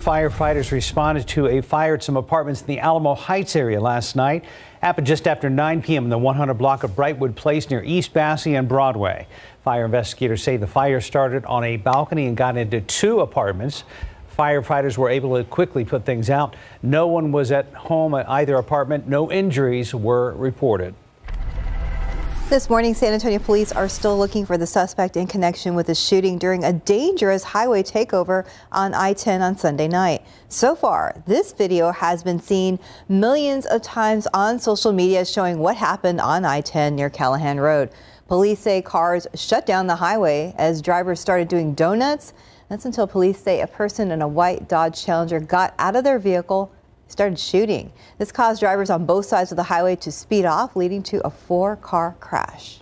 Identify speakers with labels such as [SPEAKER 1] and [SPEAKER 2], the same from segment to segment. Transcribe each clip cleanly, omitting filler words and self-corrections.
[SPEAKER 1] firefighters responded to a fire at some apartments in the Alamo Heights area last night. Happened just after 9 p.m. in the 100 block of Brightwood Place near East Basse and Broadway. Fire investigators say the fire started on a balcony and got into 2 apartments. Firefighters were able to quickly put things out. No one was at home at either apartment. No injuries were reported.
[SPEAKER 2] This morning, San Antonio police are still looking for the suspect in connection with a shooting during a dangerous highway takeover on I-10 on Sunday night. So far, this video has been seen millions of times on social media showing what happened on I-10 near Callahan Road. Police say cars shut down the highway as drivers started doing donuts. That's until police say a person in a white Dodge Challenger got out of their vehicle, started shooting. This caused drivers on both sides of the highway to speed off, leading to a 4-car crash.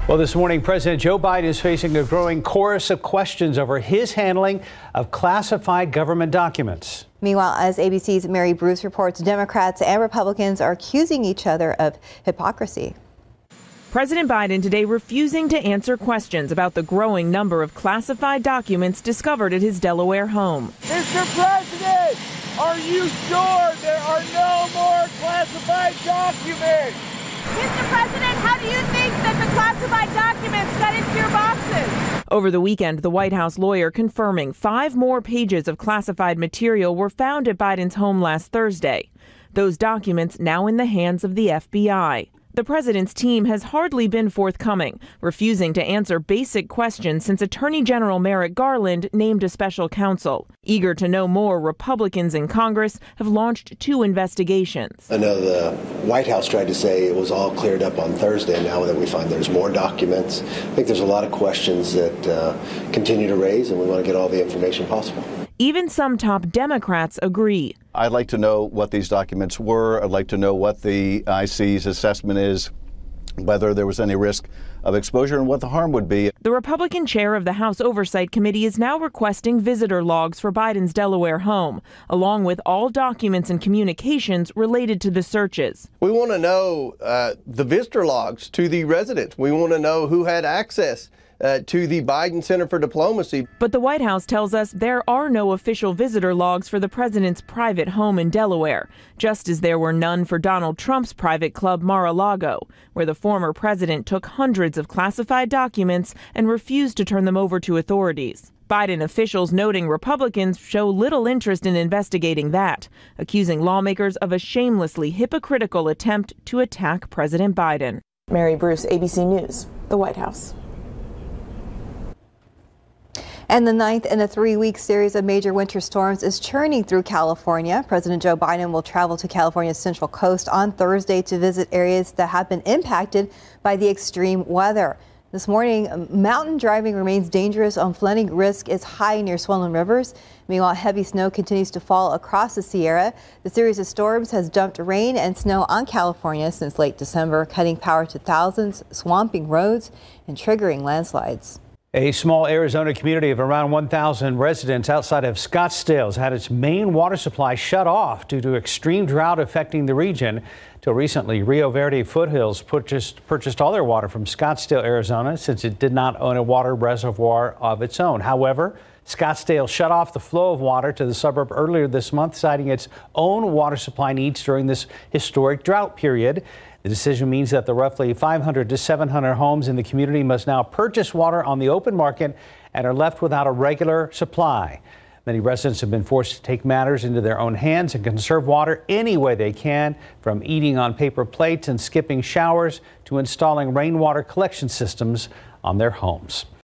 [SPEAKER 1] Well, this morning, President Joe Biden is facing a growing chorus of questions over his handling of classified government documents.
[SPEAKER 2] Meanwhile, as ABC's Mary Bruce reports, Democrats and Republicans are accusing each other of hypocrisy.
[SPEAKER 3] President Biden today refusing to answer questions about the growing number of classified documents discovered at his Delaware home.
[SPEAKER 4] Mr. President, are you sure there are no more classified documents?
[SPEAKER 5] Mr. President, how do you think that the classified documents got into your boxes?
[SPEAKER 3] Over the weekend, the White House lawyer confirming 5 more pages of classified material were found at Biden's home last Thursday. Those documents now in the hands of the FBI. The president's team has hardly been forthcoming, refusing to answer basic questions since Attorney General Merrick Garland named a special counsel. Eager to know more, Republicans in Congress have launched 2 investigations.
[SPEAKER 6] I know the White House tried to say it was all cleared up on Thursday. Now that we find there's more documents, I think there's a lot of questions that continue to raise, and we want to get all the information possible.
[SPEAKER 3] Even some top Democrats agree.
[SPEAKER 7] I'd like to know what these documents were. I'd like to know what the IC's assessment is, whether there was any risk of exposure and what the harm would be.
[SPEAKER 3] The Republican chair of the House Oversight Committee is now requesting visitor logs for Biden's Delaware home, along with all documents and communications related to the searches.
[SPEAKER 4] We want to know the visitor logs to the residents. We want to know who had access to the Biden Center for Diplomacy.
[SPEAKER 3] But the White House tells us there are no official visitor logs for the president's private home in Delaware, just as there were none for Donald Trump's private club Mar-a-Lago, where the former president took hundreds of classified documents and refused to turn them over to authorities. Biden officials noting Republicans show little interest in investigating that, accusing lawmakers of a shamelessly hypocritical attempt to attack President Biden.
[SPEAKER 8] Mary Bruce, ABC News, the White House.
[SPEAKER 2] And the 9th in a 3-week series of major winter storms is churning through California. President Joe Biden will travel to California's Central Coast on Thursday to visit areas that have been impacted by the extreme weather. This morning, mountain driving remains dangerous. Flooding risk is high near swollen rivers. Meanwhile, heavy snow continues to fall across the Sierra. The series of storms has dumped rain and snow on California since late December, cutting power to thousands, swamping roads, and triggering landslides.
[SPEAKER 1] A small Arizona community of around 1,000 residents outside of Scottsdale has had its main water supply shut off due to extreme drought affecting the region. Till recently, Rio Verde Foothills purchased all their water from Scottsdale, Arizona, since it did not own a water reservoir of its own. However, Scottsdale shut off the flow of water to the suburb earlier this month, citing its own water supply needs during this historic drought period. The decision means that the roughly 500 to 700 homes in the community must now purchase water on the open market and are left without a regular supply. Many residents have been forced to take matters into their own hands and conserve water any way they can, from eating on paper plates and skipping showers to installing rainwater collection systems on their homes.